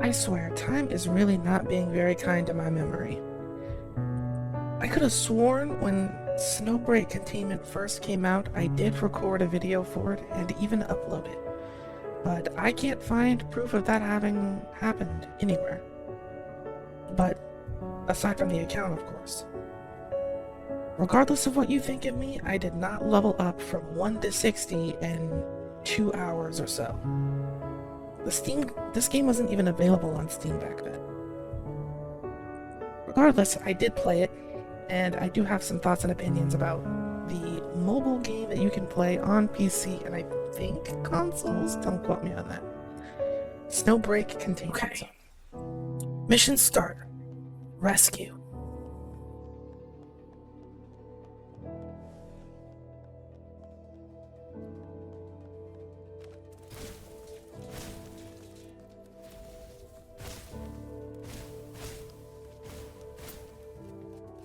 I swear, time is really not being very kind to my memory. I could have sworn when Snowbreak Containment first came out, I did record a video for it and even upload it. But I can't find proof of that having happened anywhere. But aside from the account, of course. Regardless of what you think of me, I did not level up from 1 to 60 in 2 hours or so. This game wasn't even available on Steam back then. Regardless, I did play it, and I do have some thoughts and opinions about the mobile game that you can play on PC and I think consoles. Don't quote me on that. Snowbreak Containment. Okay. Mission start. Rescue.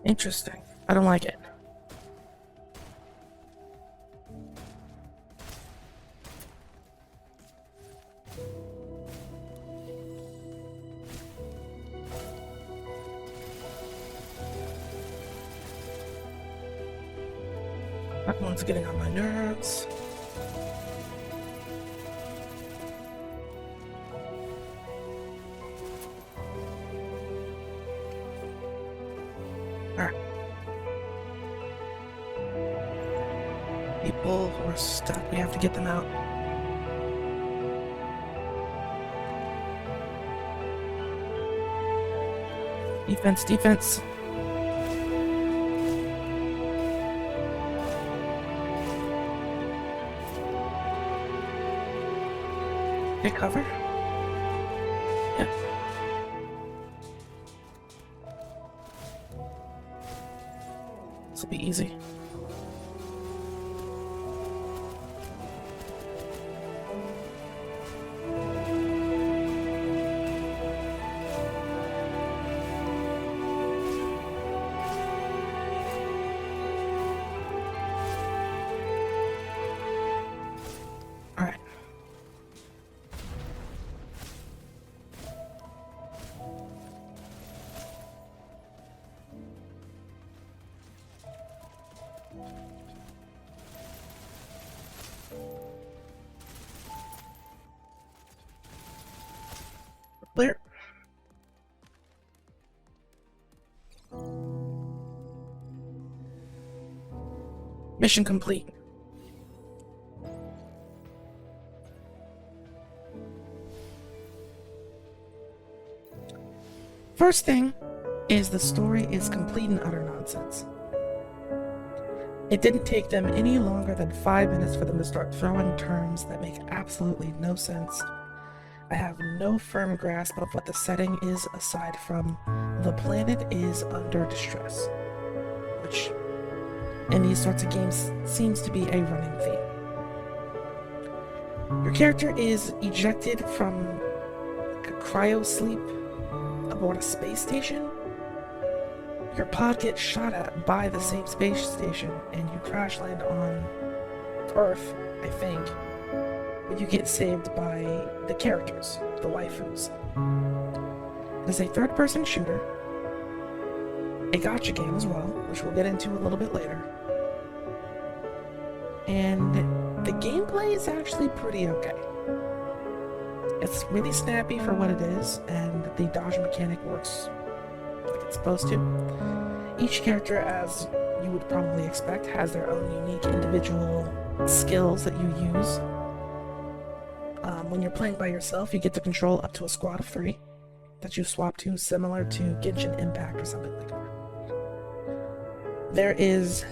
Interesting. I don't like it. That one's getting on my nerves. Alright. People who are stuck, we have to get them out. Defense, defense. Get cover? Yeah. This will be easy. Alright. Clear. Mission complete. First thing is the story is complete and utter nonsense. It didn't take them any longer than 5 minutes for them to start throwing terms that make absolutely no sense. I have no firm grasp of what the setting is aside from the planet is under distress, which in these sorts of games seems to be a running theme. Your character is ejected from a cryo sleep aboard a space station. Your pod gets shot at by the same space station and you crash land on Earth, I think. You get saved by the characters, the waifus. It is a third-person shooter, a gacha game as well, which we'll get into a little bit later. And the gameplay is actually pretty okay. It's really snappy for what it is, and the dodge mechanic works like it's supposed to. Each character, as you would probably expect, has their own unique individual skills that you use. When you're playing by yourself, you get to control up to a squad of 3 that you swap to, similar to Genshin Impact or something like that. There is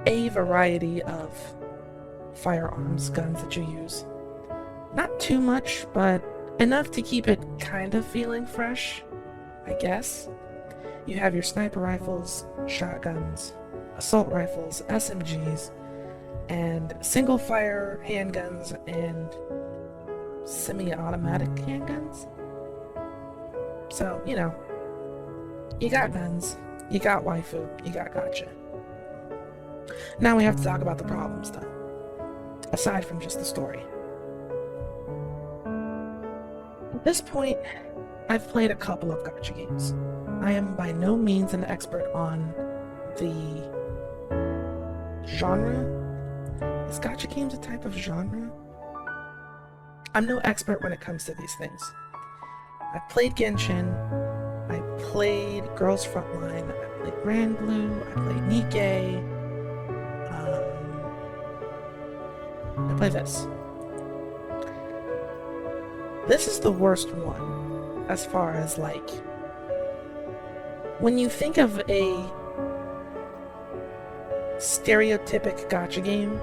a variety of firearms, guns that you use. Not too much, but enough to keep it kind of feeling fresh, I guess. You have your sniper rifles, shotguns, assault rifles, SMGs, and single-fire handguns and semi-automatic handguns. So, you know, you got guns, you got waifu, you got gacha. Now we have to talk about the problems, though, aside from just the story. this point, I've played a couple of gacha games. I am by no means an expert on the genre. Is gacha games a type of genre? I'm no expert when it comes to these things. I played Genshin, I played Girls Frontline, I played Grand Blue, I played Nikkei, I play this. This is the worst one, as far as, like, when you think of a stereotypic gacha game,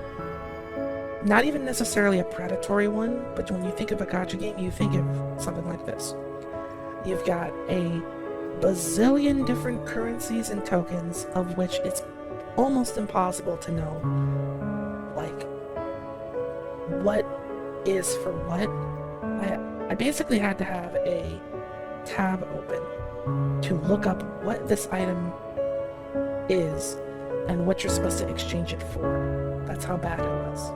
not even necessarily a predatory one, but when you think of a gacha game, you think of something like this. You've got a bazillion different currencies and tokens, of which it's almost impossible to know, like, what is for what. I basically had to have a tab open to look up what this item is and what you're supposed to exchange it for. That's how bad it was.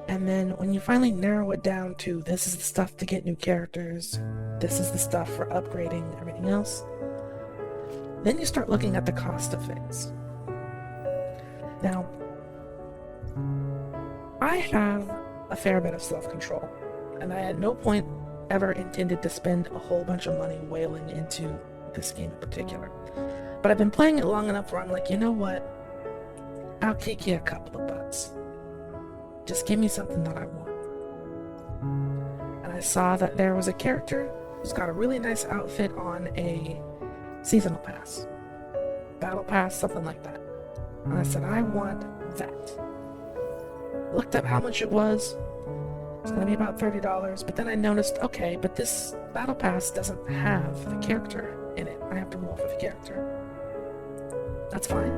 And then when you finally narrow it down to this is the stuff to get new characters, this is the stuff for upgrading everything else, then you start looking at the cost of things. Now, I have a fair bit of self-control, and I at no point ever intended to spend a whole bunch of money whaling into this game in particular. But I've been playing it long enough where I'm like, you know what? I'll kick you a couple of bucks. Just give me something that I want. And I saw that there was a character who's got a really nice outfit on a seasonal pass. Battle pass, something like that. And I said, I want that. Looked up how much it was. It's gonna be about $30, but then I noticed, okay, but this battle pass doesn't have the character in it. I have to roll for the character. That's fine.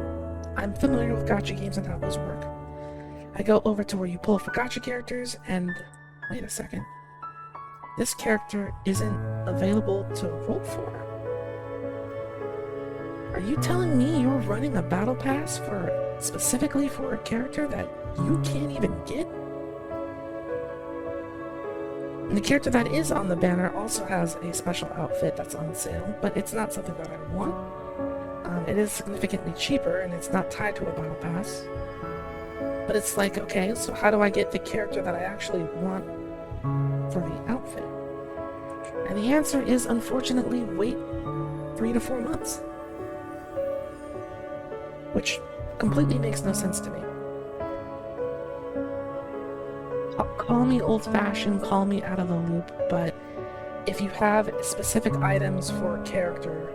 I'm familiar with gacha games and how those work. I go over to where you pull for gacha characters, and wait a second. This character isn't available to roll for. Are you telling me you're running a battle pass specifically for a character that you can't even get? And the character that is on the banner also has a special outfit that's on sale, but it's not something that I want. It is significantly cheaper, and it's not tied to a battle pass. But it's like, okay, so how do I get the character that I actually want for the outfit? And the answer is, unfortunately, wait 3 to 4 months. Which completely makes no sense to me. Call me old-fashioned, call me out of the loop, but if you have specific items for a character,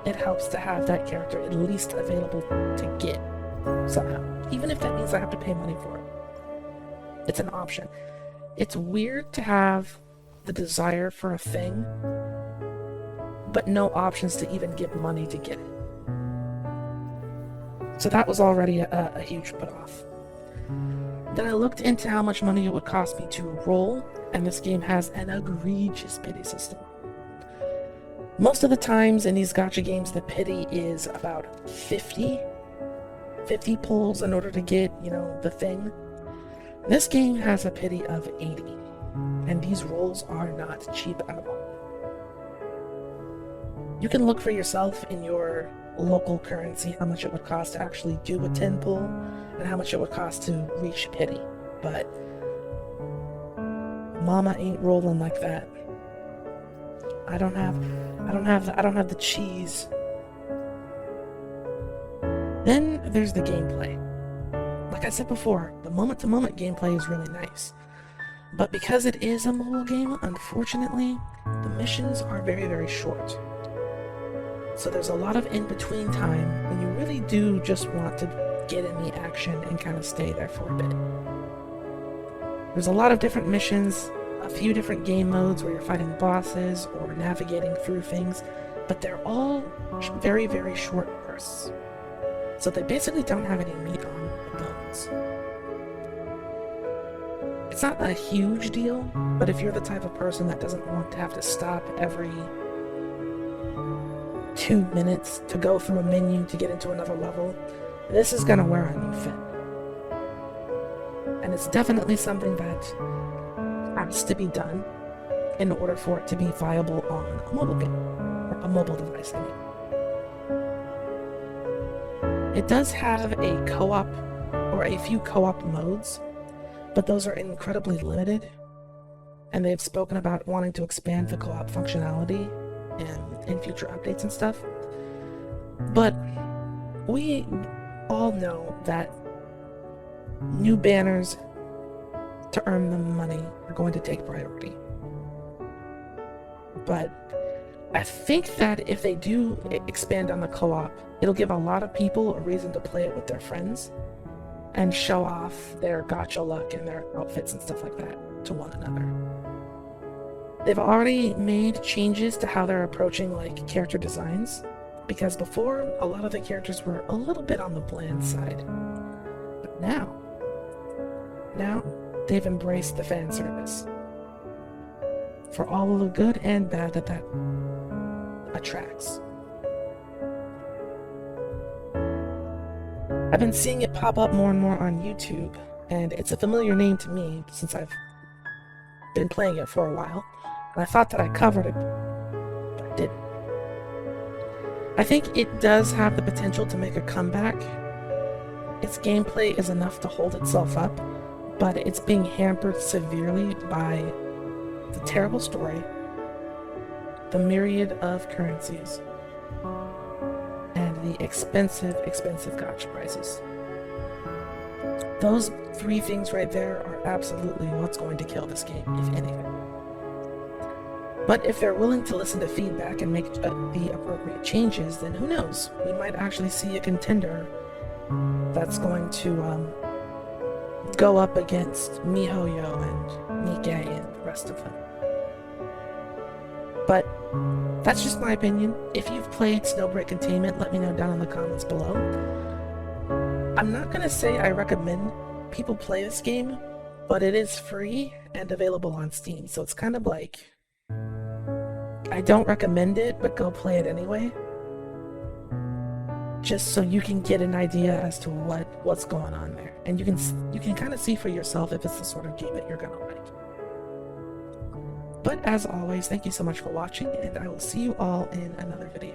it helps to have that character at least available to get somehow. Even if that means I have to pay money for it. It's an option. It's weird to have the desire for a thing, but no options to even give money to get it. So that was already a huge put-off. Then I looked into how much money it would cost me to roll, and this game has an egregious pity system. Most of the times in these gacha games, the pity is about 50 pulls in order to get, the thing. This game has a pity of 80, and these rolls are not cheap at all. You can look for yourself in your local currency how much it would cost to actually do a 10 pull and how much it would cost to reach pity, but mama ain't rolling like that. I don't have the cheese. Then there's the gameplay. Like I said before, the moment-to-moment gameplay is really nice, but because it is a mobile game, unfortunately, the missions are very, very short. So there's a lot of in-between time when you really do just want to get in the action and kind of stay there for a bit. There's a lot of different missions, a few different game modes where you're fighting bosses or navigating through things, but they're all very, very short bursts. So they basically don't have any meat on the bones. It's not a huge deal, but if you're the type of person that doesn't want to have to stop every 2 minutes to go through a menu to get into another level, this is gonna wear on you thin. And it's definitely something that has to be done, in order for it to be viable on a mobile game, or a mobile device, I mean. It does have a co-op, or a few co-op modes, but those are incredibly limited, and they've spoken about wanting to expand the co-op functionality in future updates and stuff. But we all know that new banners to earn the money are going to take priority. But I think that if they do expand on the co-op, it'll give a lot of people a reason to play it with their friends and show off their gacha luck and their outfits and stuff like that to one another. They've already made changes to how they're approaching like character designs, because before a lot of the characters were a little bit on the bland side. But now they've embraced the fan service for all of the good and bad that attracts. I've been seeing it pop up more and more on YouTube, and it's a familiar name to me since I've been playing it for a while, and I thought that I covered it, but I didn't. I think it does have the potential to make a comeback. Its gameplay is enough to hold itself up, but it's being hampered severely by the terrible story, the myriad of currencies, and the expensive gacha prices. Those three things right there are absolutely what's going to kill this game, if anything. But if they're willing to listen to feedback and make the appropriate changes, then who knows? We might actually see a contender that's going to go up against MiHoYo and Nikkei and the rest of them. But that's just my opinion. If you've played Snowbreak Containment, let me know down in the comments below. I'm not gonna say I recommend people play this game, but it is free and available on Steam, so it's kind of like, I don't recommend it, but go play it anyway. Just so you can get an idea as to what's going on there, and you can kind of see for yourself if it's the sort of game that you're gonna like. But as always, thank you so much for watching, and I will see you all in another video.